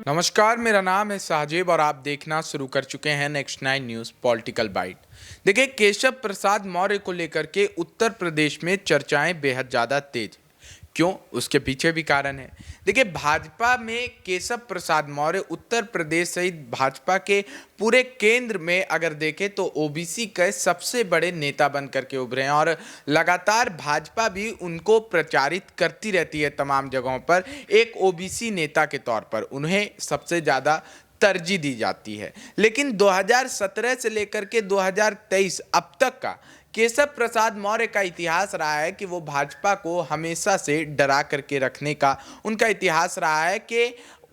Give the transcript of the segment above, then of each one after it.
नमस्कार, मेरा नाम है साजिब और आप देखना शुरू कर चुके हैं नेक्स्ट 9 न्यूज़ पॉलिटिकल बाइट। देखिए, केशव प्रसाद मौर्य को लेकर के उत्तर प्रदेश में चर्चाएं बेहद ज़्यादा तेज। क्यों? उसके पीछे भी कारण है। देखिए, भाजपा में केशव प्रसाद मौर्य उत्तर प्रदेश सहित भाजपा के पूरे केंद्र में अगर देखें तो ओबीसी के सबसे बड़े नेता बन करके उभरे हैं और लगातार भाजपा भी उनको प्रचारित करती रहती है तमाम जगहों पर। एक ओबीसी नेता के तौर पर उन्हें सबसे ज़्यादा तरजीह दी जाती है। लेकिन 2017 से लेकर के 2023 अब तक का केशव प्रसाद मौर्य का इतिहास रहा है कि वो भाजपा को हमेशा से डरा करके रखने का उनका इतिहास रहा है कि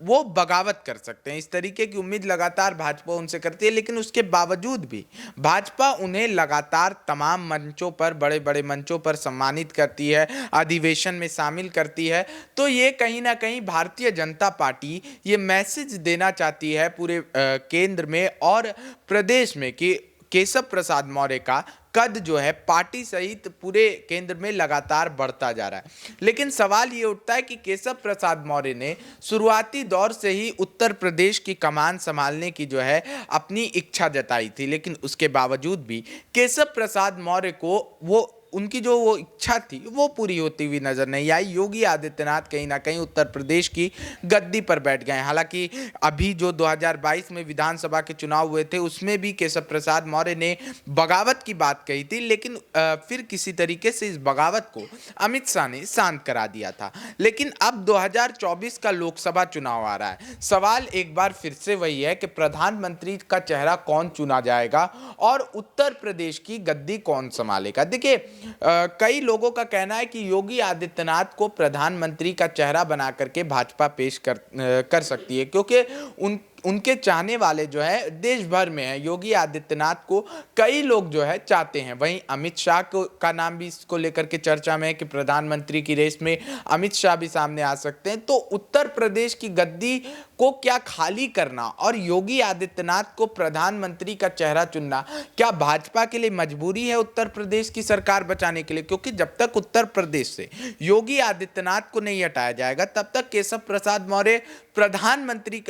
वो बगावत कर सकते हैं। इस तरीके की उम्मीद लगातार भाजपा उनसे करती है, लेकिन उसके बावजूद भी भाजपा उन्हें लगातार तमाम मंचों पर, बड़े बड़े मंचों पर सम्मानित करती है, अधिवेशन में शामिल करती है। तो ये कहीं ना कहीं भारतीय जनता पार्टी ये मैसेज देना चाहती है पूरे केंद्र में और प्रदेश में कि केशव प्रसाद मौर्य का कद जो है पार्टी सहित पूरे केंद्र में लगातार बढ़ता जा रहा है। लेकिन सवाल ये उठता है कि केशव प्रसाद मौर्य ने शुरुआती दौर से ही उत्तर प्रदेश की कमान संभालने की जो है अपनी इच्छा जताई थी, लेकिन उसके बावजूद भी केशव प्रसाद मौर्य को उनकी जो वो इच्छा थी वो पूरी होती हुई नजर नहीं आई। योगी आदित्यनाथ कहीं ना कहीं उत्तर प्रदेश की गद्दी पर बैठ गए। हालांकि अभी जो 2022 में विधानसभा के चुनाव हुए थे उसमें भी केशव प्रसाद मौर्य ने बगावत की बात कही थी, लेकिन फिर किसी तरीके से इस बगावत को अमित शाह ने शांत करा दिया था। लेकिन अब 2024 का लोकसभा चुनाव आ रहा है। सवाल एक बार फिर से वही है कि प्रधानमंत्री का चेहरा कौन चुना जाएगा और उत्तर प्रदेश की गद्दी कौन संभालेगा। देखिए, कई लोगों का कहना है कि योगी आदित्यनाथ को प्रधानमंत्री का चेहरा बना करके भाजपा पेश कर सकती है, क्योंकि उनके चाहने वाले जो है देश भर में है। योगी आदित्यनाथ को कई लोग जो है चाहते हैं। वहीं अमित शाह का नाम भी इसको लेकर के चर्चा में है कि प्रधानमंत्री की रेस में अमित शाह भी सामने आ सकते हैं। तो उत्तर प्रदेश की गद्दी को क्या खाली करना और योगी आदित्यनाथ को प्रधानमंत्री का चेहरा चुनना क्या भाजपा के लिए मजबूरी है उत्तर प्रदेश की सरकार बचाने के लिए? क्योंकि जब तक उत्तर प्रदेश से योगी आदित्यनाथ को नहीं हटाया जाएगा तब तक केशव प्रसाद मौर्य प्रधानमंत्री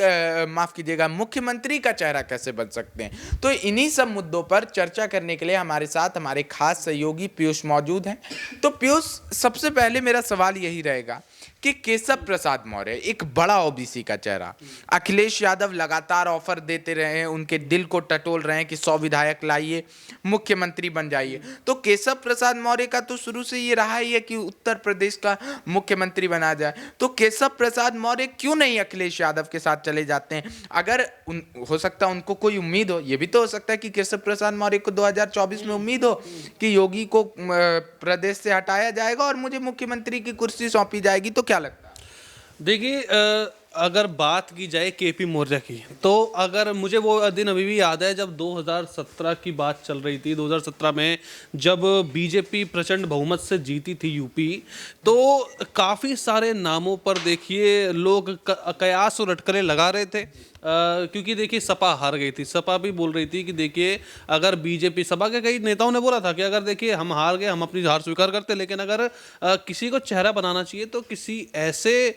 माफ कीजिएगा मुख्यमंत्री का चेहरा कैसे बन सकते हैं। तो इन्हीं सब मुद्दों पर चर्चा करने के लिए हमारे साथ हमारे खास सहयोगी पीयूष मौजूद हैं। तो पीयूष, सबसे पहले मेरा सवाल यही रहेगा कि केशव प्रसाद मौर्य एक बड़ा ओबीसी का चेहरा, अखिलेश यादव लगातार ऑफर देते रहे हैं, उनके दिल को टटोल रहे हैं कि 100 विधायक लाइए, मुख्यमंत्री बन जाइए। तो केशव प्रसाद मौर्य का तो शुरू से ये रहा ही है कि उत्तर प्रदेश का मुख्यमंत्री बना जाए। तो केशव प्रसाद मौर्य क्यों नहीं अखिलेश यादव के साथ चले जाते हैं? अगर हो सकता है उनको कोई उम्मीद हो, ये भी तो हो सकता है कि केशव प्रसाद मौर्य को 2024 में उम्मीद हो कि योगी को प्रदेश से हटाया जाएगा और मुझे मुख्यमंत्री की कुर्सी सौंपी जाएगी। तो क्या लगता है? देखिए, अगर बात की जाए केपी मौर्य की, तो अगर मुझे वो दिन अभी भी याद है जब 2017 की बात चल रही थी। 2017 में जब बीजेपी प्रचंड बहुमत से जीती थी यूपी, तो काफ़ी सारे नामों पर देखिए लोग कयास और अटकलें लगा रहे थे। क्योंकि देखिए सपा हार गई थी। सपा भी बोल रही थी कि देखिए अगर बीजेपी, सपा के कई नेताओं ने बोला था कि अगर देखिए हम हार गए, हम अपनी हार स्वीकार करते, लेकिन अगर किसी को चेहरा बनाना चाहिए तो किसी ऐसे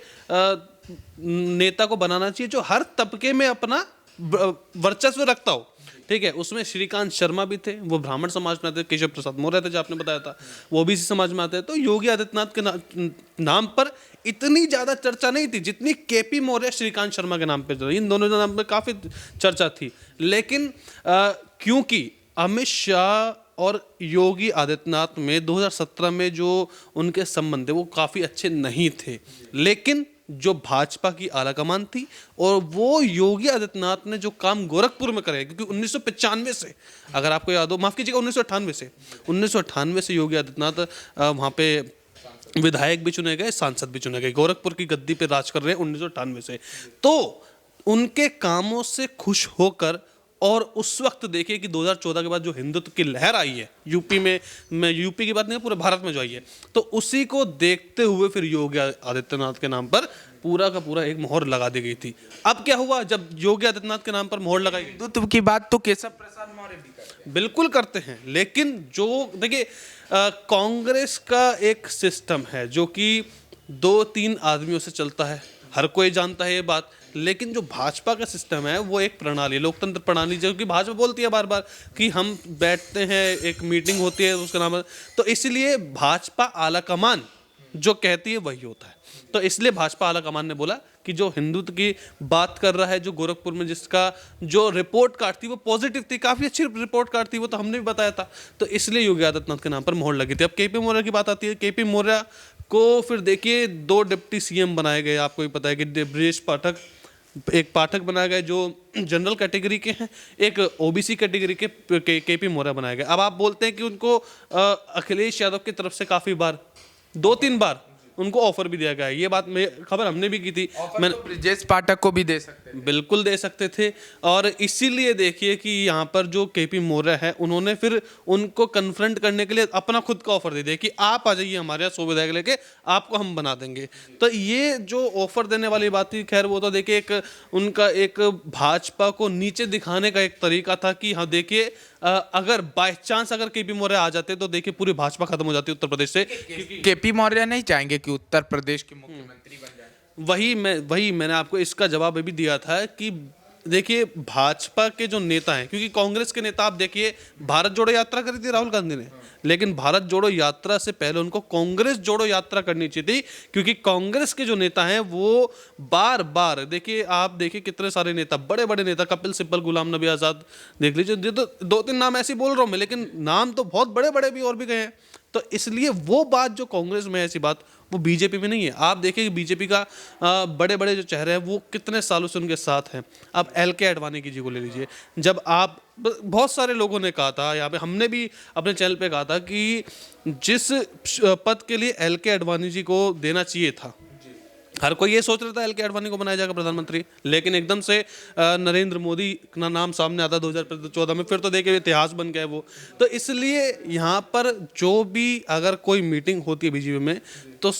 नेता को बनाना चाहिए जो हर तबके में अपना वर्चस्व रखता हो। ठीक है, उसमें श्रीकांत शर्मा भी थे, वो ब्राह्मण समाज में आते। केशव प्रसाद मौर्य थे जो आपने बताया था, वो भी इसी समाज में आते हैं। तो योगी आदित्यनाथ के नाम पर इतनी ज़्यादा चर्चा नहीं थी जितनी केपी मौर्य श्रीकांत शर्मा के नाम पे चली। इन दोनों के नाम पे काफ़ी चर्चा थी। लेकिन क्योंकि अमित शाह और योगी आदित्यनाथ में 2017 में जो उनके संबंध थे वो काफ़ी अच्छे नहीं थे, लेकिन जो भाजपा की आलाकमान थी और वो योगी आदित्यनाथ ने जो काम गोरखपुर में करे, क्योंकि 1995 से, अगर आपको याद हो, माफ कीजिएगा 1998 से योगी आदित्यनाथ वहाँ पे विधायक भी चुने गए, सांसद भी चुने गए, गोरखपुर की गद्दी पे राज कर रहे हैं 1998 से। तो उनके कामों से खुश होकर, और उस वक्त देखिए कि 2014 के बाद जो हिंदुत्व की लहर आई है यूपी में, मैं यूपी की बात नहीं, पूरे भारत में जो आई है, तो उसी को देखते हुए फिर योगी आदित्यनाथ के नाम पर पूरा का पूरा एक मोहर लगा दी गई थी। अब क्या हुआ, जब योगी आदित्यनाथ के नाम पर मोहर लगाई, हिंदुत्व की बात तो केशव प्रसाद मौर्य भी करते हैं। बिल्कुल करते हैं, लेकिन जो देखिए कांग्रेस का एक सिस्टम है जो कि 2-3 आदमियों से चलता है, हर कोई जानता है ये बात। लेकिन जो भाजपा का सिस्टम है वो एक प्रणाली, लोकतंत्र प्रणाली, जो कि भाजपा बोलती है बार बार कि हम बैठते हैं, एक मीटिंग होती है उसका नाम, तो इसलिए भाजपा आलाकमान जो कहती है वही होता है। तो इसलिए भाजपा आलाकमान ने बोला कि जो हिंदुत्व की बात कर रहा है, जो गोरखपुर में जिसका जो रिपोर्ट कार्ड थी वो पॉजिटिव थी, काफ़ी अच्छी रिपोर्ट कार्ड थी, वो तो हमने भी बताया था, तो इसलिए योगी आदित्यनाथ के नाम पर मोहर लगी थी। अब केपी मौर्य की बात आती है, केपी मौर्य को फिर देखिए 2 डिप्टी सीएम बनाए गए, आपको भी पता है कि ब्रजेश पाठक, एक पाठक बनाए गए जो जनरल कैटेगरी के हैं, एक ओबीसी कैटेगरी के केपी मौर्य बनाए गए। अब आप बोलते हैं कि उनको अखिलेश यादव की तरफ से काफ़ी बार 2-3 बार उनको ऑफर भी दिया गया है, ये बात में खबर हमने भी की थी। मैं तो ब्रिजेश पाठक को भी दे सकते थे। बिल्कुल दे सकते थे, और इसीलिए देखिए कि यहाँ पर जो केपी मौर्य है उन्होंने फिर उनको कन्फ्रंट करने के लिए अपना खुद का ऑफर दे दिया कि आप आ जाइए हमारे यहाँ 100 विधायक लेके, आपको हम बना देंगे। तो ये जो ऑफर देने वाली बात थी, खैर वो तो देखिए एक उनका एक भाजपा को नीचे दिखाने का एक तरीका था कि हाँ देखिए अगर बाय चांस अगर केपी मौर्य आ जाते तो देखिए पूरी भाजपा खत्म हो जाती उत्तर प्रदेश से, क्योंकि केपी मौर्य नहीं चाहेंगे कि उत्तर प्रदेश के मुख्यमंत्री बन जाए। वही मैंने आपको इसका जवाब भी दिया था कि देखिए भाजपा के जो नेता हैं, क्योंकि कांग्रेस के नेता आप देखिए भारत जोड़ो यात्रा करी थी राहुल गांधी ने, लेकिन भारत जोड़ो यात्रा से पहले उनको कांग्रेस जोड़ो यात्रा करनी चाहिए थी, क्योंकि कांग्रेस के जो नेता हैं वो बार बार देखिए, आप देखिए कितने सारे नेता, बड़े बड़े नेता, कपिल सिब्बल, गुलाम नबी आज़ाद, देख लीजिए, ये तो 2-3 नाम ऐसे बोल रहा हूँ मैं, लेकिन नाम तो बहुत बड़े बड़े भी और भी गए हैं। तो इसलिए वो बात जो कांग्रेस में ऐसी बात वो बीजेपी में नहीं है। आप देखिए बीजेपी का बड़े बड़े जो चेहरे हैं वो कितने सालों से उनके साथ हैं। आप एलके आडवाणी जी को ले लीजिए, जब आप बहुत सारे लोगों ने कहा था, यहाँ पे हमने भी अपने चैनल पे कहा था कि जिस पद के लिए एलके आडवाणी जी को देना चाहिए था, हर कोई ये सोच रहा था एलके आडवाणी को बनाया जाएगा प्रधानमंत्री, लेकिन एकदम से नरेंद्र मोदी का नाम सामने आता 2014 में, फिर तो देखिए इतिहास बन गया वो। तो इसलिए यहाँ पर जो भी अगर कोई मीटिंग होती है बीजेपी में, तो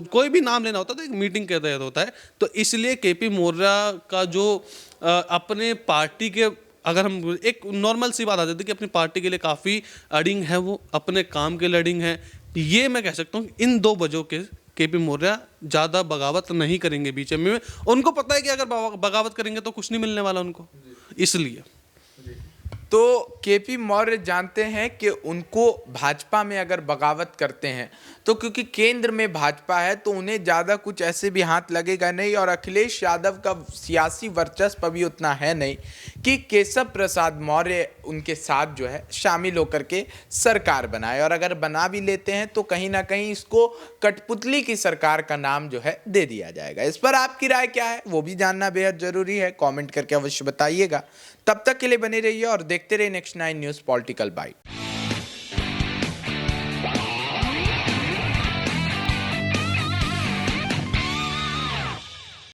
कोई भी नाम लेना होता है तो एक मीटिंग के तहत होता है। तो इसलिए केपी मौर्य का जो अपने पार्टी के, अगर हम एक नॉर्मल सी बात आ जाती है कि अपनी पार्टी के लिए काफ़ी अडिंग है, वो अपने काम के लिए अडिंग है, ये मैं कह सकता हूँ इन 2 वजहों के केपी मौर्य ज़्यादा बगावत नहीं करेंगे बीजेपी में। उनको पता है कि अगर बगावत करेंगे तो कुछ नहीं मिलने वाला उनको, इसलिए। तो केपी मौर्य जानते हैं कि उनको भाजपा में अगर बगावत करते हैं तो क्योंकि केंद्र में भाजपा है तो उन्हें ज़्यादा कुछ ऐसे भी हाथ लगेगा नहीं, और अखिलेश यादव का सियासी वर्चस्व भी उतना है नहीं कि केशव प्रसाद मौर्य उनके साथ जो है शामिल होकर के सरकार बनाए, और अगर बना भी लेते हैं तो कहीं ना कहीं इसको कठपुतली की सरकार का नाम जो है दे दिया जाएगा। इस पर आपकी राय क्या है वो भी जानना बेहद ज़रूरी है, कॉमेंट करके अवश्य बताइएगा। तब तक के लिए बने रहिए और देखते रहिए Next 9 न्यूज़ पॉलिटिकल बाइट।